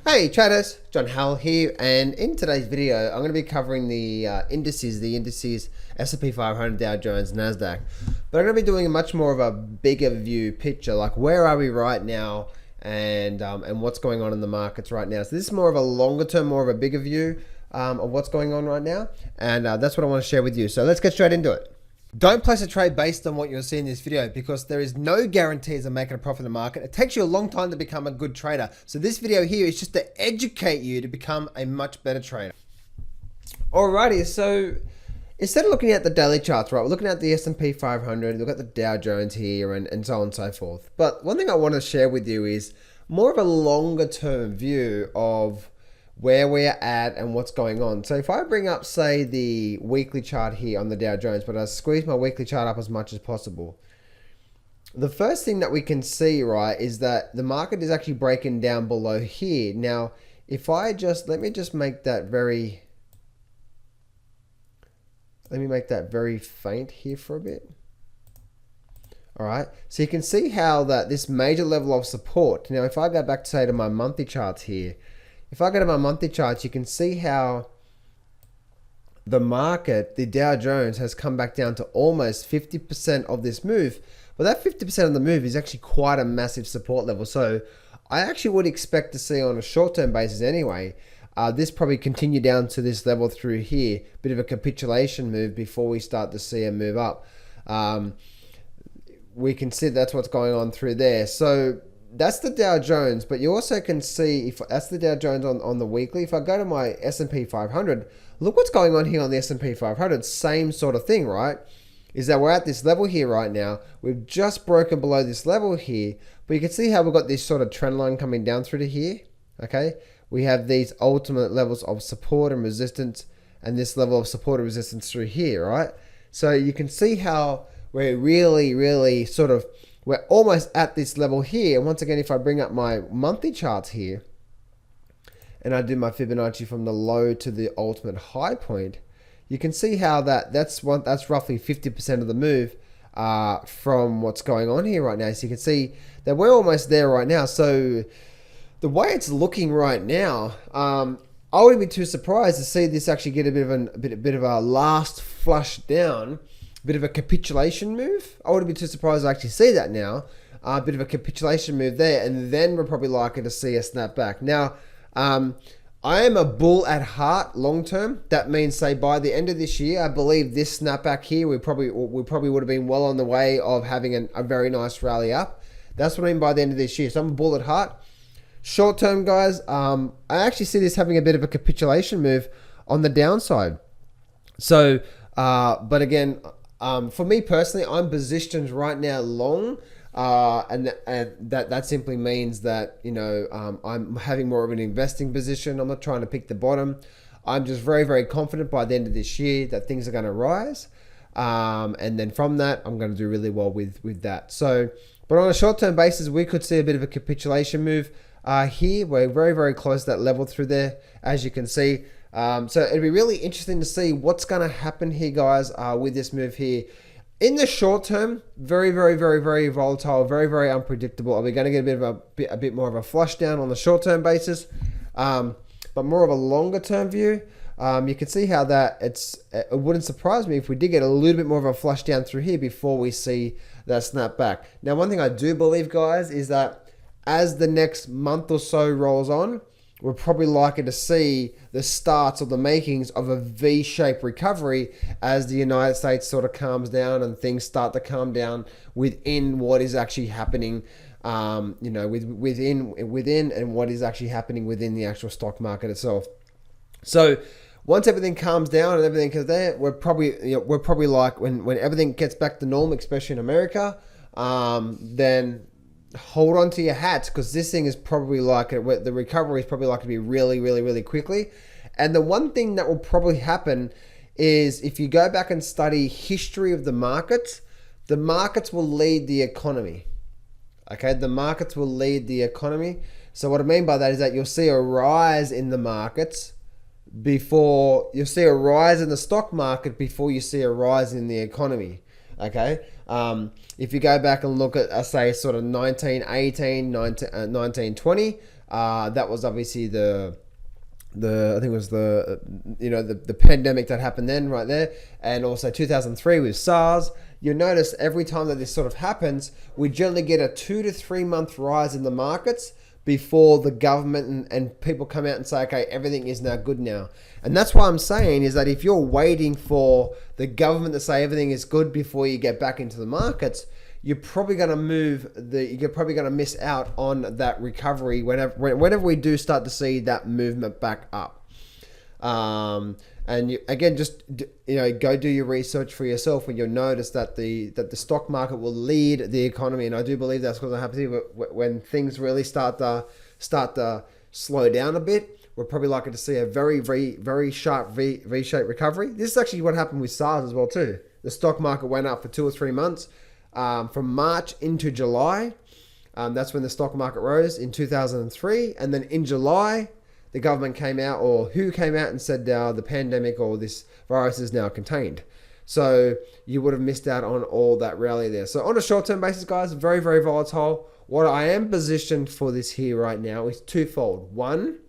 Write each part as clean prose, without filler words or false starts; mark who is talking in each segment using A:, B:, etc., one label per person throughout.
A: Hey traders, John Howell here, and in today's video I'm going to be covering the indices S&P 500, Dow Jones, Nasdaq, but I'm going to be doing a much more of a bigger view picture, like where are we right now and what's going on in the markets right now. So this is more of a longer term, more of a bigger view of what's going on right now, and that's what I want to share with you. So let's get straight into it. Don't place a trade based on what you'll see in this video because there is no guarantees of making a profit in the market. It takes you a long time to become a good trader. So this video here is just to educate you to become a much better trader. Alrighty, so instead of looking at the daily charts, right, we're looking at the S&P 500, look at the Dow Jones here and so on and so forth. But one thing I want to share with you is more of a longer term view of where we're at and what's going on. So if I bring up, say, the weekly chart here on the Dow Jones, but I squeeze my weekly chart up as much as possible, the first thing that we can see, right, is that the market is actually breaking down below here. Now, if I just, let me make that very faint here for a bit. All right, so you can see how that this major level of support. Now, if I go back to, say, to my monthly charts here, if I go to my monthly charts, you can see how the market, the Dow Jones, has come back down to almost 50% of this move. But that 50% of the move is actually quite a massive support level. So I actually would expect to see on a short-term basis anyway, this probably continue down to this level through here. Bit of a capitulation move before we start to see a move up. We can see that's what's going on through there. So that's the Dow Jones, but you also can see, if that's the Dow Jones on the weekly, if I go to my S&P 500, look what's going on here on the S&P 500. Same sort of thing, right? Is that we're at this level here right now. We've just broken below this level here, but you can see how we've got this sort of trend line coming down through to here, okay? We have these ultimate levels of support and resistance, and this level of support and resistance through here, right? So you can see how we're really sort of, we're almost at this level here. And once again, if I bring up my monthly charts here and I do my Fibonacci from the low to the ultimate high point, you can see how that's roughly 50% of the move from what's going on here right now. So you can see that we're almost there right now. So the way it's looking right now, I wouldn't be too surprised to see this actually get a bit of a last flush down. Bit of a capitulation move. I wouldn't be too surprised to actually see that now. A bit of a capitulation move there, and then we're probably likely to see a snapback. Now, I am a bull at heart long term. That means, say, by the end of this year, I believe this snapback here, we probably would have been well on the way of having a very nice rally up. That's what I mean by the end of this year. So I'm a bull at heart. Short term, guys, I actually see this having a bit of a capitulation move on the downside. So, but again, for me personally, I'm positioned right now long, and that simply means that, you know, I'm having more of an investing position. I'm not trying to pick the bottom. I'm just very confident by the end of this year that things are going to rise, and then from that, I'm going to do really well with that. So, but on a short-term basis, we could see a bit of a capitulation move here. We're very close to that level through there, as you can see. So it'd be really interesting to see what's going to happen here, guys, with this move here. In the short term, very volatile, very unpredictable. Are we going to get a bit more of a flush down on the short term basis? But more of a longer term view, you can see how it wouldn't surprise me if we did get a little bit more of a flush down through here before we see that snap back. Now, one thing I do believe, guys, is that as the next month or so rolls on, we're probably likely to see the starts of the makings of a V-shaped recovery as the United States sort of calms down and things start to calm down within what is actually happening, you know, within and what is actually happening within the actual stock market itself. So once everything calms down and everything is there, we're probably like when everything gets back to normal, especially in America, then hold on to your hats, because this thing is probably like the recovery is probably like to be really quickly. And the one thing that will probably happen is if you go back and study history of the markets will lead the economy. Okay, the markets will lead the economy. So what I mean by that is that you'll see a rise in the markets before you'll see a rise in the stock market before you see a rise in the economy. Okay, if you go back and look at, say, sort of 1918, 1920, That was obviously the I think it was the pandemic that happened then right there, and also 2003 with SARS. You'll notice every time that this sort of happens, we generally get a 2 to 3 month rise in the markets before the government and people come out and say, okay, everything is now good now. And that's why I'm saying is that if you're waiting for the government to say everything is good before you get back into the markets, you're probably going to miss out on that recovery whenever we do start to see that movement back up. And again, just go do your research for yourself, and you'll notice that the stock market will lead the economy, and I do believe that's going to happen when things really start to slow down a bit. We're probably likely to see a very, very, very sharp V-shaped recovery. This is actually what happened with SARS as well too. The stock market went up for 2 or 3 months. From March into July, that's when the stock market rose in 2003. And then in July, the government came out, or WHO came out and said the pandemic or this virus is now contained. So you would have missed out on all that rally there. So on a short-term basis, guys, very, very volatile. What I am positioned for this here right now is twofold. One,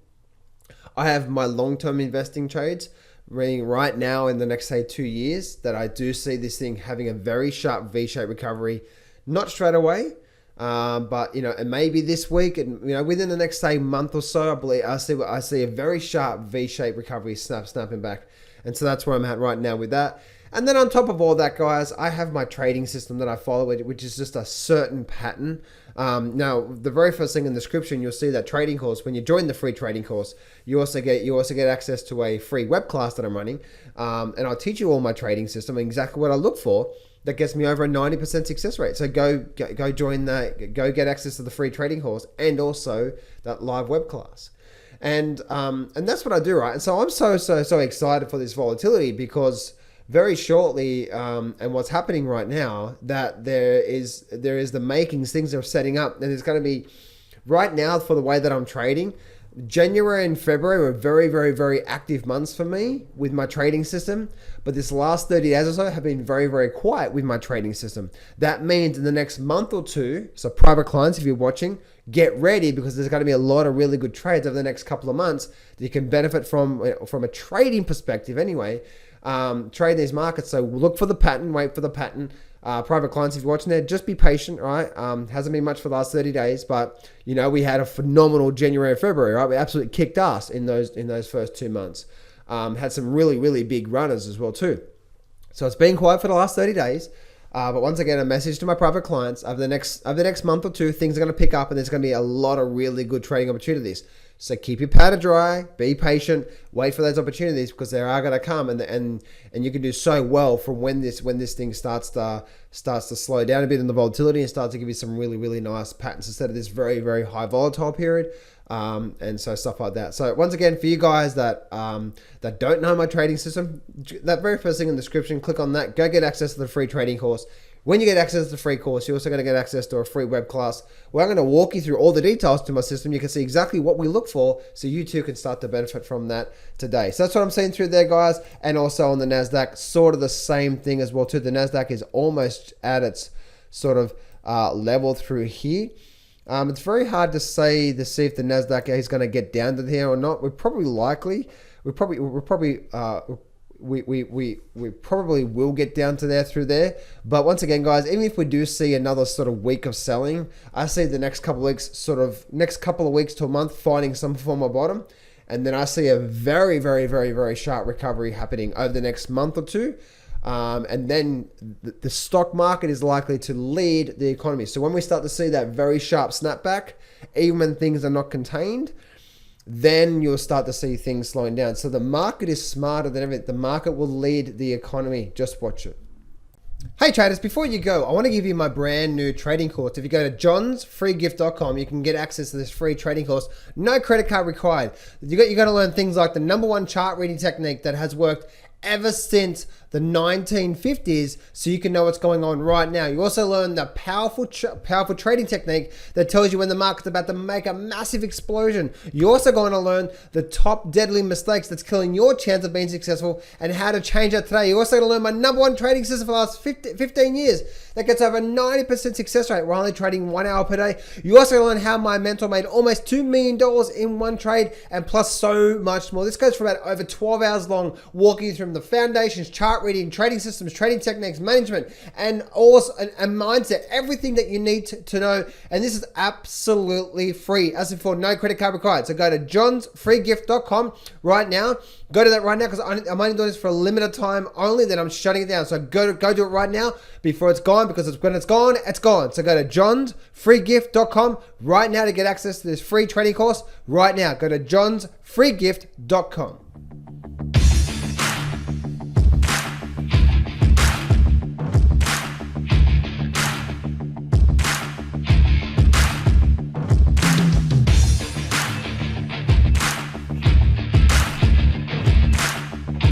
A: I have my long-term investing trades running right now in the next, say, 2 years, that I do see this thing having a very sharp V-shaped recovery, not straight away, but and maybe this week, and within the next, say, month or so, I believe I see a very sharp V-shaped recovery snapping back, and so that's where I'm at right now with that. And then on top of all that, guys, I have my trading system that I follow, which is just a certain pattern. Now, the very first thing in the description, you'll see that trading course. When you join the free trading course, you also get access to a free web class that I'm running, and I'll teach you all my trading system and exactly what I look for that gets me over a 90% success rate. So go join that, go get access to the free trading course and also that live web class. And that's what I do, right? And so I'm so excited for this volatility, because very shortly, and what's happening right now, that there is the makings, things are setting up, and it's going to be right now, for the way that I'm trading, January and February were very, very, very active months for me with my trading system, but this last 30 days or so have been very, very quiet with my trading system. That means in the next month or two, so private clients, if you're watching, get ready, because there's going to be a lot of really good trades over the next couple of months that you can benefit from a trading perspective anyway. Trade these markets. So look for the pattern, wait for the pattern. Private clients, if you're watching there, just be patient, right? Hasn't been much for the last 30 days, but we had a phenomenal January and February, right? We absolutely kicked ass in those first 2 months. Had some really, really big runners as well too. So it's been quiet for the last 30 days. But once again, a message to my private clients: over the next month or two, things are going to pick up, and there's going to be a lot of really good trading opportunities. So keep your powder dry, be patient, wait for those opportunities, because they are going to come, and you can do so well from when this thing starts to slow down a bit in the volatility and start to give you some really, really nice patterns instead of this very, very high volatile period. And so stuff like that. So once again, for you guys that don't know my trading system, that very first thing in the description, click on that, go get access to the free trading course. When you get access to the free course, you're also going to get access to a free web class where I'm going to walk you through all the details to my system. You can see exactly what we look for, so you too can start to benefit from that today. So that's what I'm seeing through there, guys. And also on the Nasdaq, sort of the same thing as well too. The Nasdaq is almost at its sort of level through here. It's very hard to see if the Nasdaq is going to get down to here or not. We probably will get down to there through there. But once again, guys, even if we do see another sort of week of selling, I see the next couple of weeks to a month finding some form of bottom, and then I see a very, very, very, very sharp recovery happening over the next month or two. And then the stock market is likely to lead the economy. So when we start to see that very sharp snapback, even when things are not contained, then you'll start to see things slowing down. So the market is smarter than ever. The market will lead the economy. Just watch it. Hey traders, before you go, I want to give you my brand new trading course. If you go to johnsfreegift.com, you can get access to this free trading course. No credit card required. You got to learn things like the #1 chart reading technique that has worked ever since the 1950s, so you can know what's going on right now. You also learn the powerful trading technique that tells you when the market's about to make a massive explosion. You're also going to learn the top deadly mistakes that's killing your chance of being successful and how to change that today. You're also going to learn my number one trading system for the last 15 years that gets over 90% success rate. We're only trading 1 hour per day. You also learn how my mentor made almost $2 million in one trade, and plus so much more. This goes for about over 12 hours long, walking you through the foundations, chart reading, trading systems, trading techniques, management, and also and mindset, everything that you need to know. And this is absolutely free. As before, no credit card required. So go to johnsfreegift.com right now. Go to that right now because I'm only doing this for a limited time only, then I'm shutting it down. So go do it right now before it's gone, because when it's gone, it's gone. So go to johnsfreegift.com right now to get access to this free training course right now. Go to johnsfreegift.com.